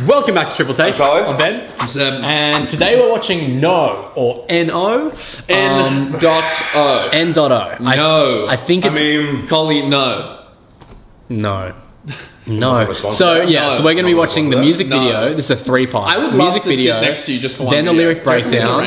Welcome back to TripleTake. I'm Ben. I'm Sam. And today we're watching No, or N.O. N.O. N.O. I think it's... Collie, no. No. So we're going to be watching the music video. This is a three-part. I would music love to video, sit next to you just for one then the video. lyric breakdown,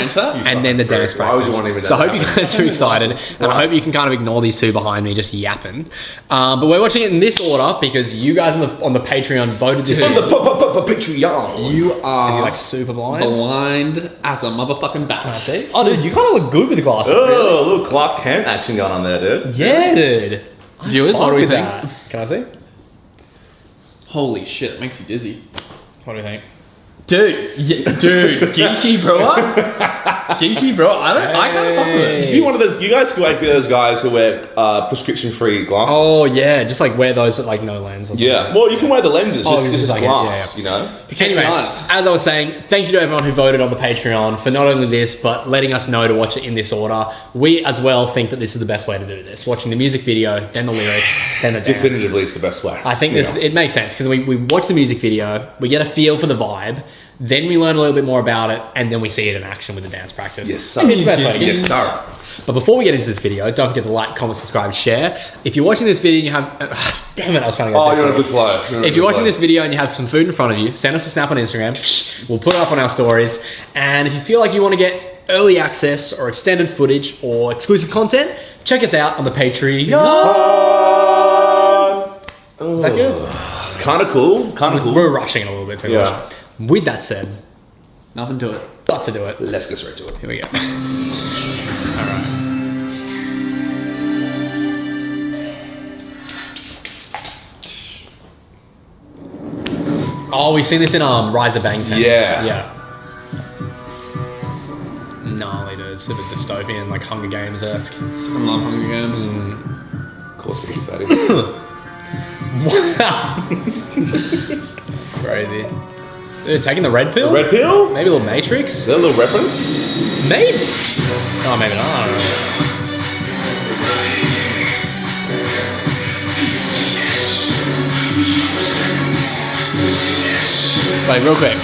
and then the dance practice. So I hope you guys are excited, and I hope you can kind of ignore these two behind me just yapping. But we're watching it in this order because you guys on the Patreon voted this. On the Patreon. You are Is he like super blind? blind as a motherfucking bat. See? Oh, dude, you kind of look good with the glasses. Oh, a little Clark Kent action going on there, dude. Yeah, dude. Viewers, what do we think? Can I see? Holy shit, makes you dizzy. What do you think? Dude, Ginky Brewer? Ginky Brewer? I can't fuck with it. If you're one of those, you guys could like be those guys who wear prescription-free glasses. Oh yeah, just like wear those but like no lens. Or yeah. Well, you can wear the lenses. Oh, It's just like glass, yeah. you know. Anyway, as I was saying, thank you to everyone who voted on the Patreon for not only this, but letting us know to watch it in this order. We as well think that this is the best way to do this. Watching the music video, then the lyrics, then the dance. Definitively, it's the best way. I think it makes sense because we watch the music video, we get a feel for the vibe, then we learn a little bit more about it, and then we see it in action with the dance practice. Yes, sir. It's the best way to do it. Yes, sir. But before we get into this video, don't forget to like, comment, subscribe, share. If you're watching this video and you have... damn it, I was trying to go... Oh, you're on a good flow. If you're watching this video and you have some food in front of you, send us a snap on Instagram. We'll put it up on our stories. And if you feel like you want to get early access or extended footage or exclusive content, check us out on the Patreon. Is that good? It's kind of cool. We're rushing it a little bit too much. With that said, Nothing to it. got to do it. Let's get straight to it. Here we go. Alright. Oh, we've seen this in Rise of Bangtan. Yeah. Gnarly, dude. Sort of dystopian, like Hunger Games-esque. I love Hunger Games. Of course, we're fatty. Wow. That's crazy. Dude, taking the red pill? Red pill? Maybe a little Matrix? Is that a little reference? Maybe. Oh, maybe not. I don't know. Wait, real quick.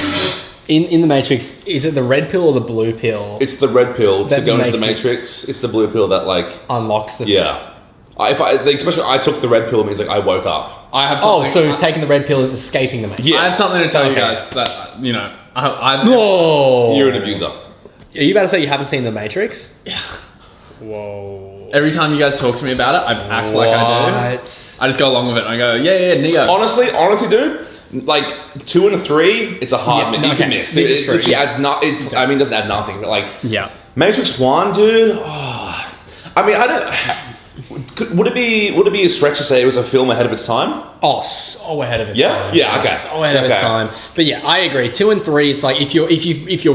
In the Matrix, is it the red pill or the blue pill? It's the red pill to That go into the makes Matrix. It's the blue pill that like... unlocks the... Yeah. Especially I took the red pill, it means like I woke up. I have Oh, something. so taking the red pill is escaping the Matrix. Yeah. I have something to tell you Okay. guys that, you know, I Whoa! You're an abuser. Are you about to say you haven't seen the Matrix? Yeah. Whoa. Every time you guys talk to me about it, I act like I do. What? I just go along with it and I go, yeah, nigga. Honestly, dude, like 2 and a 3, it's a hard Yeah, miss. You okay. can miss. This is It true, literally yeah. adds not. It's. I mean, it doesn't add nothing. But like, Yeah. Matrix 1, dude. Oh, I mean, I don't. Would it be a stretch to say it was a film ahead of its time? Oh, so ahead of its Yeah? time. Yeah, okay. So ahead of its Okay. time. But yeah, I agree. 2 and 3, it's like if you're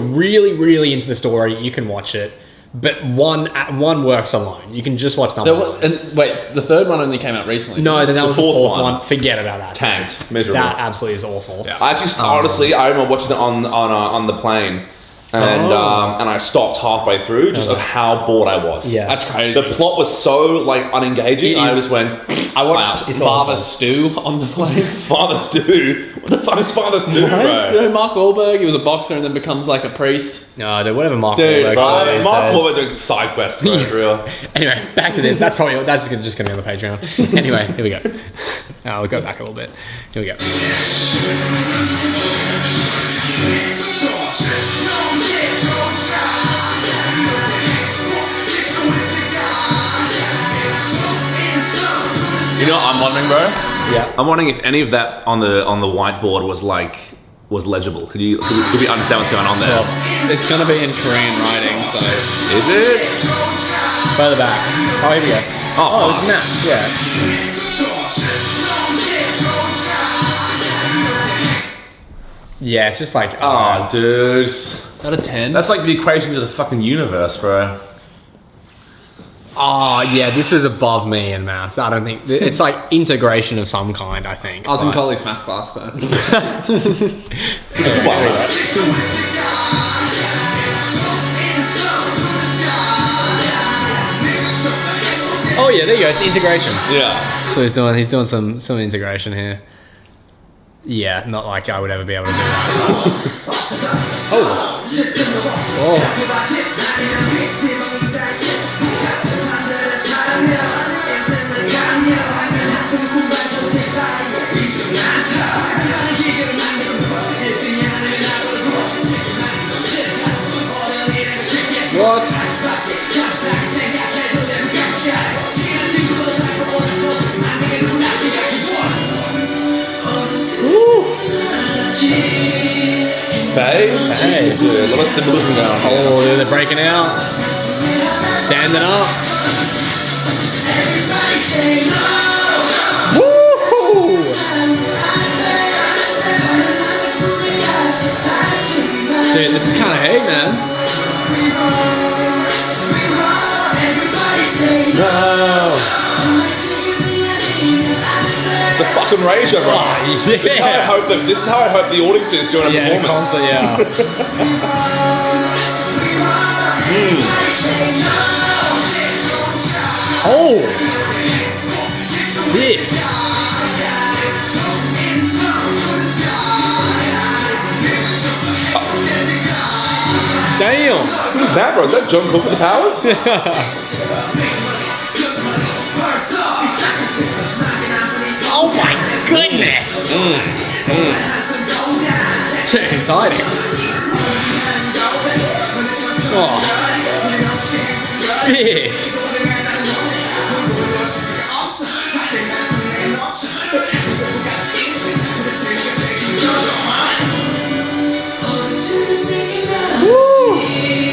really into the story, you can watch it. But one works alone. You can just watch number one. Wait, the third one only came out recently. No, then that was the fourth fourth one. one. Forget about that. Tanked, miserable. That absolutely is awful. Yeah. I just honestly, I remember watching it on the plane, and I stopped halfway through just of how bored I was. Yeah. That's crazy. The plot was so like unengaging. I just went. I watched It's Father awful. Stew on the plane. Father Stew. What the fuck is Father Stew, You bro? know Mark Wahlberg, he was a boxer and then becomes like a priest. No, dude, whatever Mark Dude, Wahlberg Bro, says. Mark Wahlberg doing side quests, bro, for real. Anyway, back to this. That's just gonna be on the Patreon. Anyway, here we go. We'll go back a little bit. Here we go. You know what I'm wondering, bro? Yeah. I'm wondering if any of that on the whiteboard was legible. Could we understand what's going on there? Well, It's gonna be in Korean writing, so Is it? further back. Oh, here we go. Oh, It's maps. Yeah. Yeah, it's just like Oh, dude. is that a 10? That's like the equation of the fucking universe, bro. Oh, yeah, this was above me in maths. I don't think... It's like integration of some kind, I think. I was in but- Colley's math class, so. Oh, yeah, there you go. It's integration. Yeah. So he's doing some integration here. Yeah, not like I would ever be able to do that. Oh. What? Hey, Hey. dude, a lot of symbolism going on here. Oh, they're breaking out. Standing up. Woo! Dude, this is kind of heavy, man. No. It's a fucking rager, bro. Oh, This is how I hope that. This is how I hope the audience is during a Yeah, performance. concert, yeah. Oh! Sick! Damn! Who's that, bro? Is that John Cook with the powers? Oh my goodness! Exciting. Oh. Sick!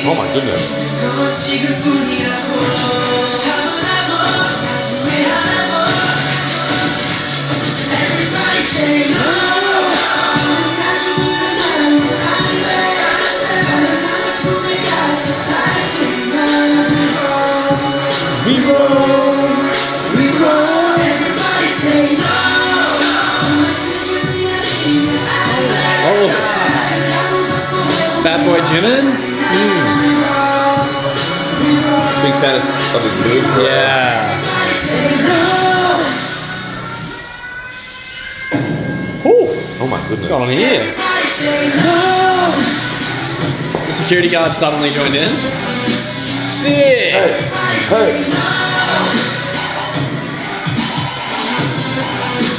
Oh my goodness. We roll! We roll! Oh. Bad boy Jimin? Big fan of his move, bro. Yeah. Oh, Oh my goodness. what's going on here? The security guard suddenly joined in. Sick! Hey.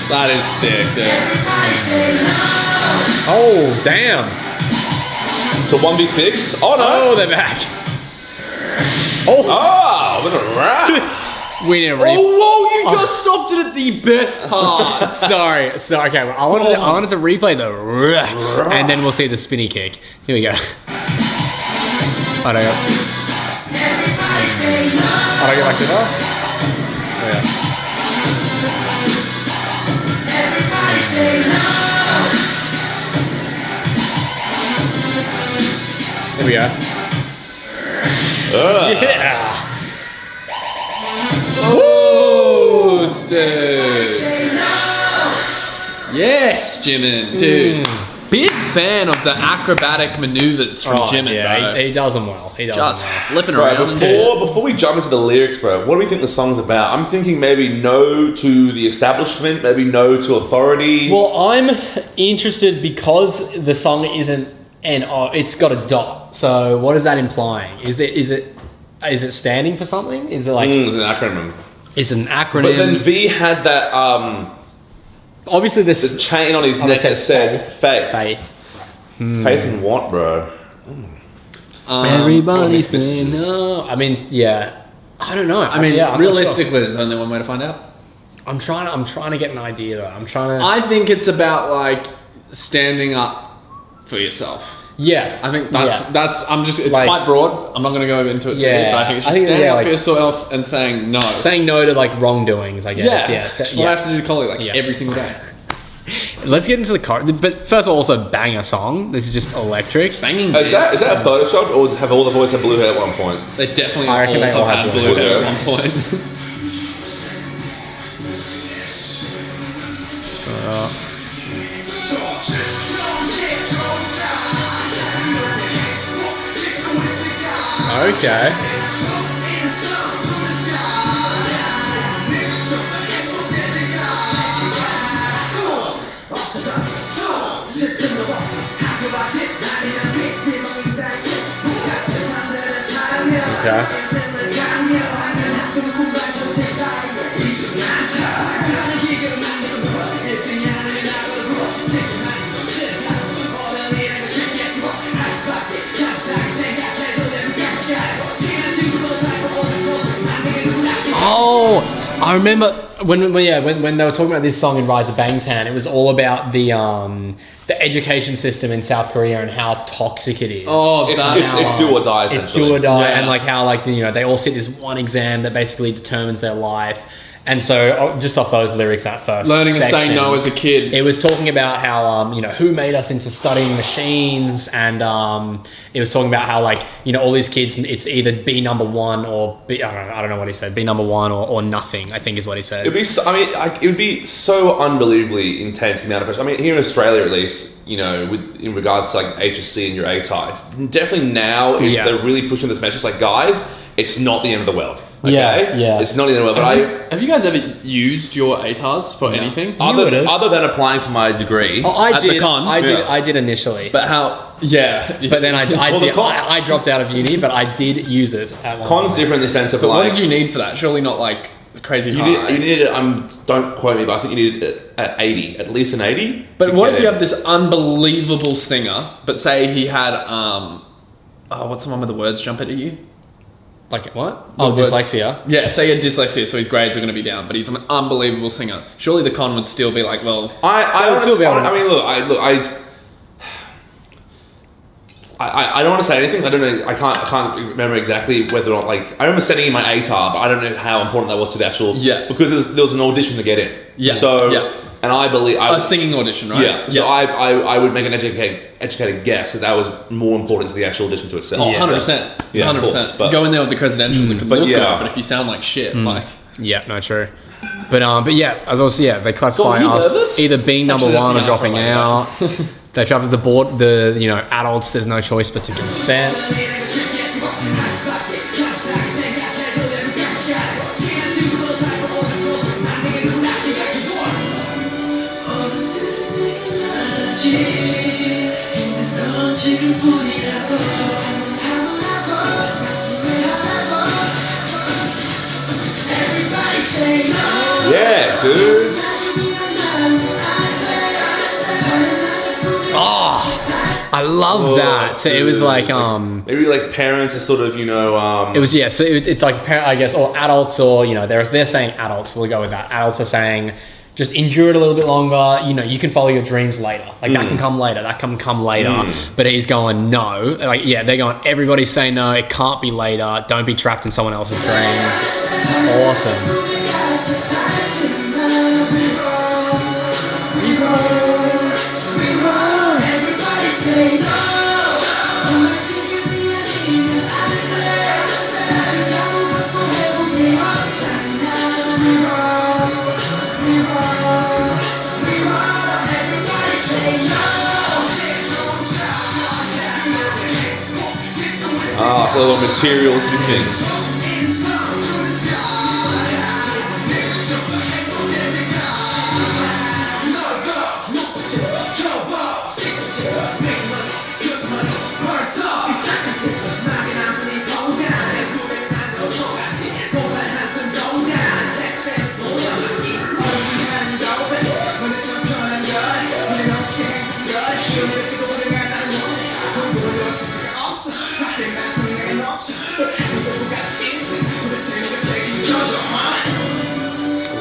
That is sick, dude. Oh, damn! So 1v6. Oh no. Oh, they're back. Oh, Oh, what a rat. we need a Oh, re- whoa, you just stopped it at the best part. Sorry. Okay, I wanted to replay the and then we'll see the spinny kick. Here we go. I don't go. I don't go back to that. Oh, yeah. There we go. Yeah. Oh, dude. Yes, Jimin, dude. Big fan of the acrobatic maneuvers from Jimin, yeah, bro. he does them well. He does Just them well. flipping Right, around. before we jump into the lyrics, bro, what do we think the song's about? I'm thinking maybe no to the establishment, maybe no to authority. Well, I'm interested because the song isn't N.O. It's got a dot. So what is that implying? Is it standing for something? Is it like It's an acronym. it's an acronym? But then V had that obviously the this chain on his Oh, neck they that said said faith. faith. Faith in what, bro? Everybody makes this- say no. I mean, yeah. I don't know. I mean, yeah, I'm not realistically, there's only one way to find out. sure. I'm trying to get an idea though. I'm trying to. I think it's about like standing up for yourself. Yeah, I think yeah. it's Like- quite broad. I'm not going to go into it too Yeah, deep, but I think it's I just think, standing yeah, up like- for yourself and saying no. saying no to like wrongdoings. I guess. yeah, that's what I have to do to Collie like Yeah. every single day. Let's get into the car. But first of all, also banger song. This is just electric. Banging. Is that Photoshop, or have all the boys had blue hair at one point? They definitely I reckon they all have have had blue blue hair hair. at one point. Okay. Okay. Oh, I remember when they were talking about this song in Rise of Bangtan. It was all about the education system in South Korea and how toxic it is. Oh, it's do or die essentially. It's do or die, Yeah. and like how like they all sit this one exam that basically determines their life. And so, just off those lyrics, that first Learning and saying section, no as a kid. it was talking about how who made us into studying machines, and it was talking about how like all these kids, it's either be number one or be, I don't know what he said, be number one or nothing, I think is what he said. It'd be so, it would be so unbelievably intense the amount of pressure. I mean, here in Australia, at least, in regards to like HSC and your ATAR, it's definitely now they're really pushing this message. Like, guys, it's not the end of the world. Okay? Yeah. It's not the end of the world. But Have you guys ever used your ATARs for anything? other than applying for my degree, I At the did. con? I did initially, But how? Yeah. but then the con- I dropped out of uni, but I did use it at one con's point. different in the sense of But like what did you need for that? Surely not like crazy you high. needed it. Don't quote me, but I think you needed it at 80, at least an 80. But what if you have have this unbelievable singer, but say he had what's the one where the words jump at you? Like what? Oh, words. dyslexia. Yeah, say he had dyslexia, so his grades are going to be down, but he's an unbelievable singer. Surely the con would still be like, well, I would still be able to- I mean, I don't want to say anything. I don't know. I can't remember exactly whether or not like I remember sending in my ATAR, but I don't know how important that was to the actual. Yeah. Because there was an audition to get in. Yeah. So. Yeah. And I believe a singing audition, right? Yeah. So I would make an educated guess that was more important to the actual audition to itself. Oh, Yeah. 100%. Yeah, of 100%. course, but- Go in there with the credentials and could but look yeah. good, but if you sound like shit, like... Yeah, no, true. But yeah, as also they classify Are you us nervous? either being number Actually, that's one or the dropping answer, out. They trap the board. The adults. There's no choice but to consent. Yeah, dudes. Oh, I love that. So it was like maybe like parents are sort of It was So it's like I guess, or adults, or they're saying adults. We'll go with that. Adults are saying just endure it a little bit longer. You can follow your dreams later. Like that can come later. That can come later. But he's going no. Like they're going. Everybody say no. It can't be later. Don't be trapped in someone else's dream. Awesome. so little materialistic things.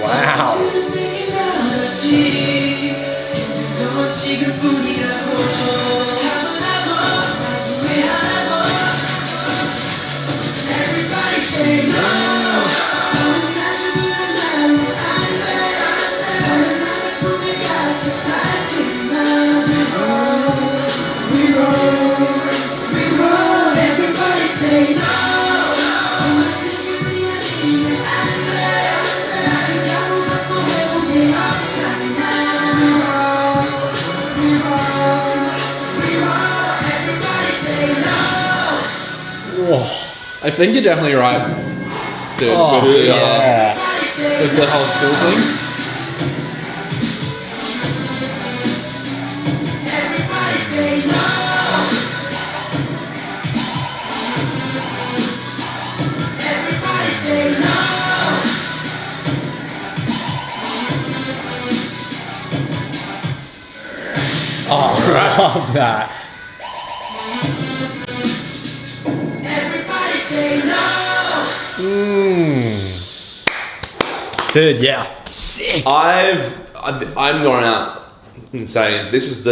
Wow. I think you're definitely right, dude. Oh, yeah. With the whole school thing. Love that. Dude, yeah. Sick. I'm going out and saying this is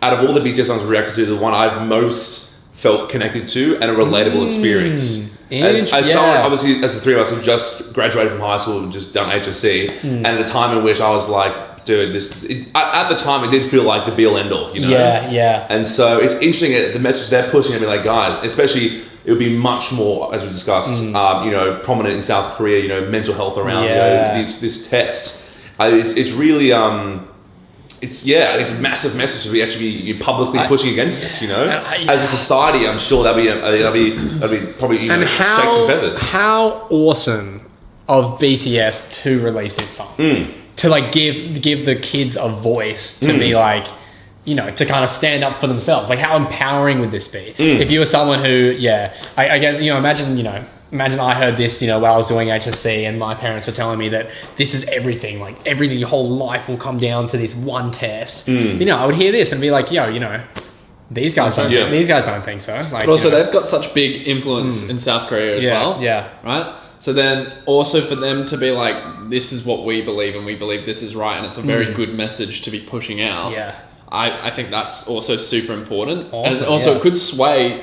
out of all the BTS songs we reacted to, the one I've most felt connected to and a relatable experience. As someone, obviously, as the three of us who just graduated from high school and just done HSC, and at a time in which I was like, dude, at the time it did feel like the be all end all, you know? Yeah. And so it's interesting the message they're pushing and be like, guys, especially it would be much more, as we discussed, prominent in South Korea, mental health around this test. It's really it's a massive message to be actually publicly pushing against this, as a society. I'm sure that'd be probably and shakes and feathers. How awesome of BTS to release this song, to like give the kids a voice to be like, to kind of stand up for themselves. Like, how empowering would this be if you were someone who, I guess, imagine I heard this, while I was doing HSC and my parents were telling me that this is everything, like everything, your whole life will come down to this one test. I would hear this and be like, these guys don't think so. Like, but also they've got such big influence in South Korea as well. Yeah. Right? So then also for them to be like, this is what we believe and we believe this is right, and it's a very good message to be pushing out. Yeah. I think that's also super important. Awesome, and also it could sway,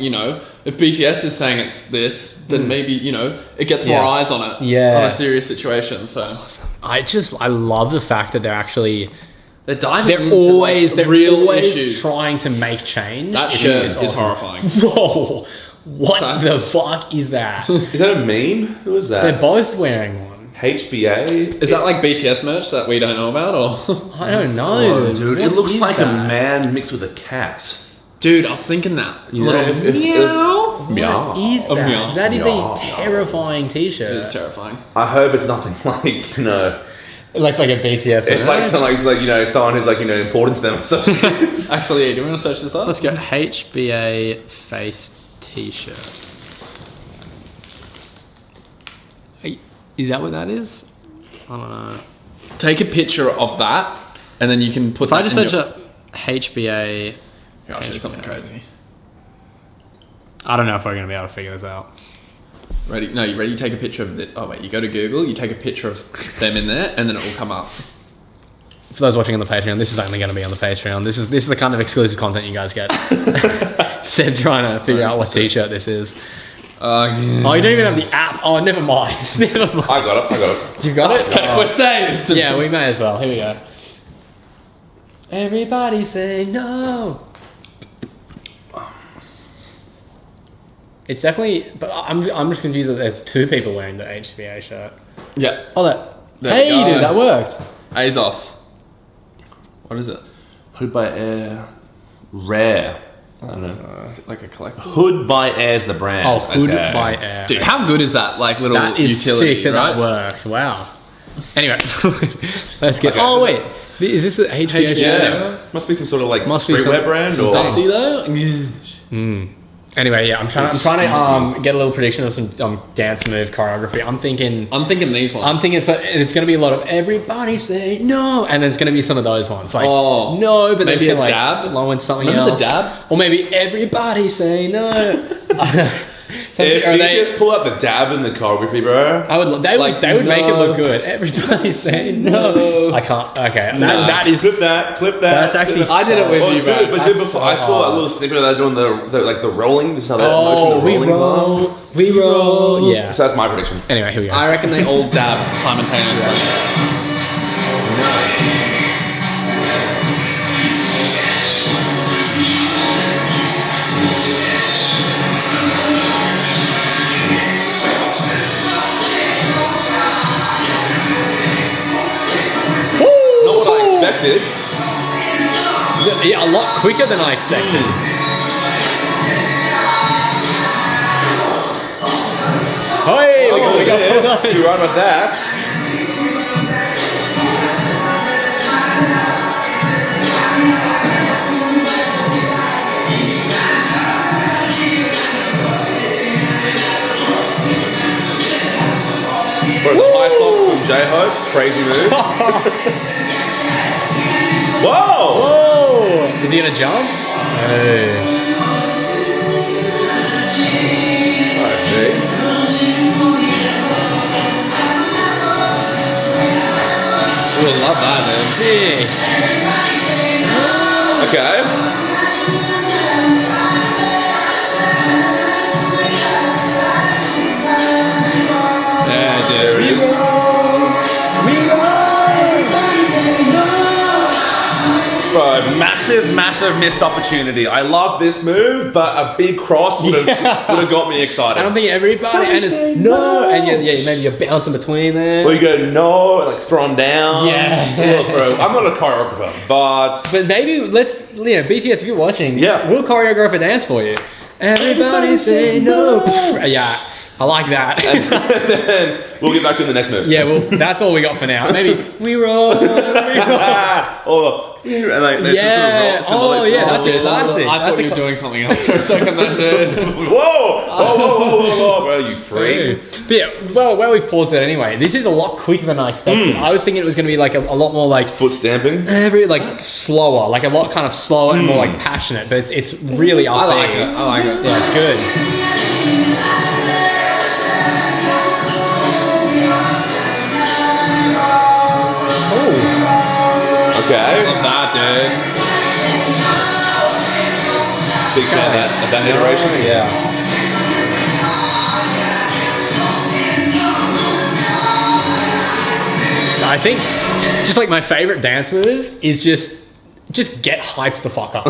if BTS is saying it's this, then maybe, it gets more eyes on it. Yeah. On a serious situation. So I love the fact that they're diving they're into always real issues. trying to make change. That shit is awesome. Horrifying. Whoa. What the fuck is that? Is that a meme? Who is that? They're both wearing one. HBA? Is that like BTS merch that we don't know about, or? I don't know. Oh, dude, it looks like a man mixed with a cat. Dude, I was thinking that. Meow. What is that? Meow. That is Meow. a terrifying t-shirt. It is terrifying. I hope it's nothing like, It looks like a BTS. it's like someone who's like, important to them or something. Actually, do you want to search this up? Let's go HBA face t-shirt. Is that what that is? I don't know. Take a picture of that, and then you can put. If I just search up HBA, I'll show you something crazy. I don't know if we're going to be able to figure this out. Ready? No, you ready? You take a picture of it. Oh wait, you go to Google. You take a picture of them in there, and then it will come up. For those watching on the Patreon, this is only going to be on the Patreon. This is the kind of exclusive content you guys get. Seb trying to figure out what t-shirt this is. Oh, you don't even have the app. Oh, never mind. Never mind. I got it. You've got it? Okay, we're saved. Yeah, we may as well. Here we go. Everybody say no. It's definitely, but I'm just confused that there's two people wearing the HBA shirt. Yeah. Oh, that. There Hey, you go. dude, that worked. ASOS. What is it? Hood by Air. Rare. I don't know. Is it like a collector? Hood by Air is the brand. Oh, Hood Okay. by Air. Dude, how good is that? Like little That is utility, sick that right? that works. Wow. Anyway, let's get. Okay, Oh so- wait, is this an HBA shirt? Yeah. Must be some sort of like Must be streetwear some- brand or. Stussy though. Anyway, yeah, I'm trying to get a little prediction of some dance move choreography. I'm thinking these ones. it's going to be a lot of everybody say no, and then it's going to be some of those ones like no, but maybe then a like dab. along with something Remember else. the dab? Or maybe everybody say no. If you just pull out the dab in the choreography, bro. They would make it no. look good. Everybody say no. I can't. Okay, that is Clip that. That's actually. I did it with you, bro. But That's before so I saw hard. a little snippet of that doing the rolling. This is how that motion Oh, of we rolling. roll, we roll. Yeah. So that's my prediction. Anyway, here we go. I reckon they all dab simultaneously. Not what I expected. Yeah, a lot quicker than I expected. Hey, we got Yes, so nice. you're right about that. Bro, the high socks from J-Hope, crazy move. Whoa! Whoa! Is he gonna jump? Hey. I love that, man. Sick. Okay. Yeah, there it is. Bro, massive missed opportunity. I love this move, but a big cross would have got me excited. I don't think everybody and it's no, and yeah, maybe you're bouncing between there. Or you go no, and like throw them down. Yeah. Look, bro, I'm not a choreographer, but Maybe BTS, if you're watching, Yeah. we'll choreograph a dance for you. Everybody say no. Yeah, I like that. and then we'll get back to the next move. Yeah, well, that's all we got for now. Maybe we roll. Or and like there's Yeah. some sort of Oh, yeah, that's song. a classic. I thought you were doing something else for a second then, dude. Whoa, bro, you freak. But yeah, well, we've paused it anyway. This is a lot quicker than I expected. I was thinking it was going to be like a lot more like Foot stamping. slower, like a lot kind of slower and more like passionate. But it's really up I like there. it. I like it. Yeah, it's good. Okay. I love that, dude. Big fan of that iteration. Yeah. I think just like my favorite dance move is just get hyped the fuck up.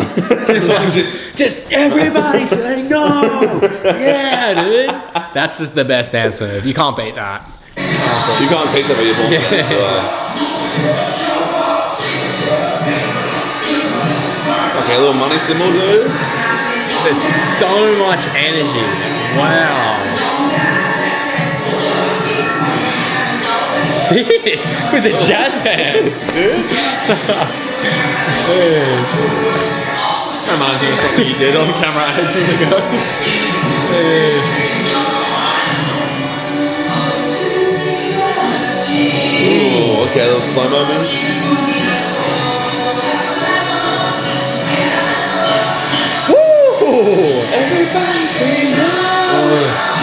just everybody say no. Yeah, dude. That's just the best dance move. You can't beat that. You can't piece up your ball. Okay, a little money symbol, dudes. There's so much energy. Wow. Sick. With the jazz hands, dude. Reminds me of something you did on camera ages ago. Ooh, okay, a little slow moment. Woo! Everybody say no.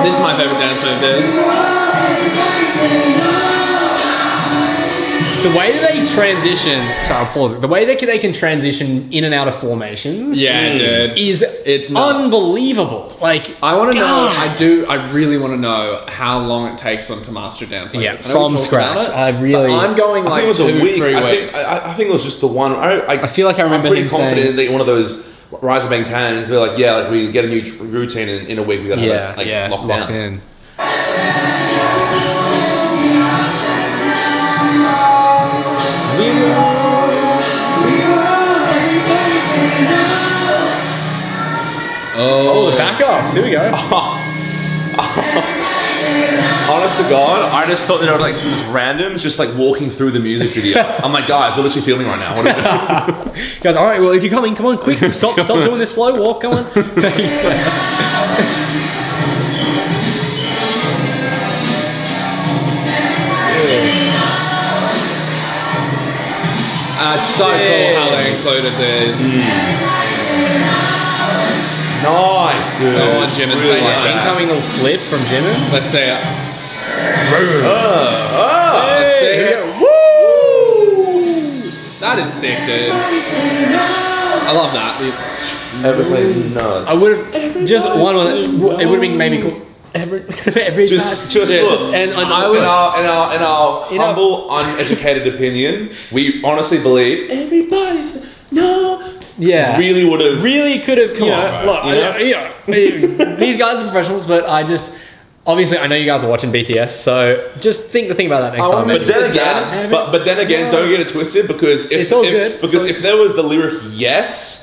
This is my favorite dance move, dude. The way that they transition, sorry, I'll pause it. The way that they can transition in and out of formations, Yeah, dude. it's nuts. unbelievable. Like I want to know. God. I really want to know how long it takes them to master dance like Yeah, this. I know we from talked about scratch. it, I really- but I'm going I think like it was 2, a week. 3 I weeks. think it was just the one. I feel like I remember I'm pretty him confident saying- that one of those Rise of Bang Tans, they're like, yeah, like we get a new routine in a week. We gotta have it locked locked down. in. Oh, the backups. Here we go. Honest to God, I just thought that I would like some randoms just like walking through the music video. I'm like, guys, we're literally filming right now. What are we doing? Guys, all right. Well, if you're coming, come on, quick. Stop doing this slow walk. Come on. It's so cool how they included this. Nice, dude. Go on, Jim, and Really say like that. that. Incoming little flip from Jimin. Let's see it. Let's see Here we it. go. Woo! That is sick, dude. I love that. Ever say no? I would have just one. It would have been maybe cool. Every Just Yeah. look. And I would, in our humble, uneducated opinion, we honestly believe everybody's no. yeah, Really would have. really could have. You know, on, look, bro, you know? these guys are professionals, but I just obviously I know you guys are watching BTS, so just think about that next time. But then again, don't get it twisted because if It's all good. Because if there was the lyric yes,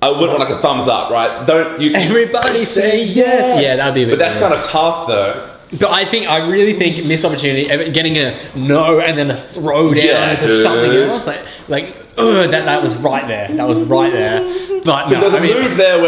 I would want like a thumbs up, right? Don't you? Everybody say yes. Yeah, that'd be a bit. But that's better. kind of tough though. But I really think missed opportunity, getting a no and then a throw down Yeah, into dude. something else. That was right there. That was right there. But Because no, there's I a mean, move there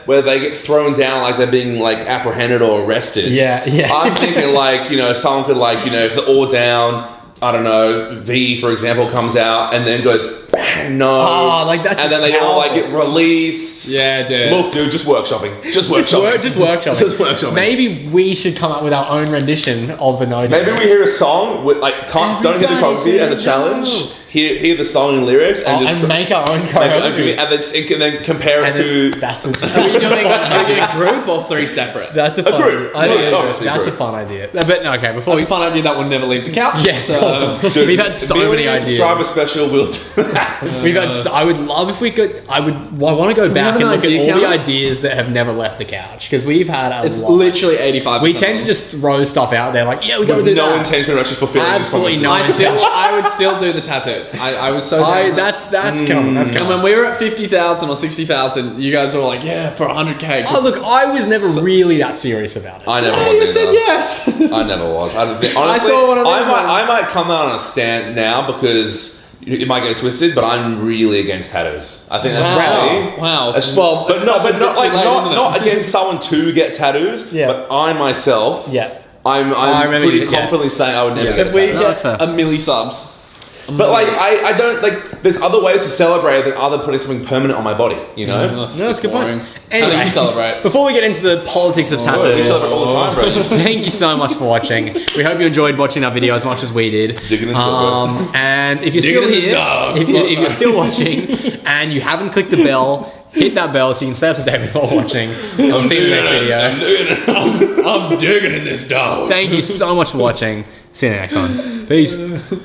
where they get thrown down like they're being like apprehended or arrested. Yeah. I'm thinking like, someone could like, if they're all down, I don't know, V for example comes out and then goes, bang, no. Oh, like that's and then they all like get released. Yeah, dude. Look, dude, just workshopping. Just workshopping. just workshopping. Just workshopping. Maybe we should come up with our own rendition of the No. Maybe we hear a song with like don't hear the choreography as a challenge. Hear the song and lyrics and make our own choreography. and then compare it to. That's Are we doing a group or 3 separate? That's a fun group. Obviously That's a group. fun idea. But okay, before That's a fun idea that will never leave the couch. Yeah, So Dude, we've had so the many Million ideas. Subscriber special. We'll do that. We've had. I would love if we could. I want to go back have and an look at idea all the counter? ideas that have never left the couch because we've had a it's lot. literally 85%. We tend to just throw stuff out there like, yeah, we got to With do no that. intention of actually fulfilling Absolutely these no promises. I would still do the tattoos. I was so down. That's coming. That's And coming. when we were at 50,000 or 60,000, you guys were like, yeah, for 100k. Oh look, I was never really that serious about it. I never Oh, was. you said either. yes. I never was. Honestly, saw one of those I might come out on a stand now because it might get twisted, but I'm really against tattoos. I think that's just me. Wow. That's just, Well, but it's not probably a bit too late, isn't it? not against someone to get tattoos. Yeah. But I myself, Yeah. I'm remember pretty you- yeah. confidently saying I would never get a If we tattoo. No, that's fair. get a milli subs. But like I don't like. There's other ways to celebrate than other putting something permanent on my body. You know. No, that's a good point. How do Anyway, you celebrate? Before we get into the politics of We tattoos, celebrate all the time, bro. thank you so much for watching. We hope you enjoyed watching our video as much as we did. Digging into it, And if you're Digging still in this here, dog. if you're still watching and you haven't clicked the bell, hit that bell so you can stay up to date with while watching. I'll see you in the next video. I'm digging in this dog. Thank you so much for watching. See you in the next one. Peace.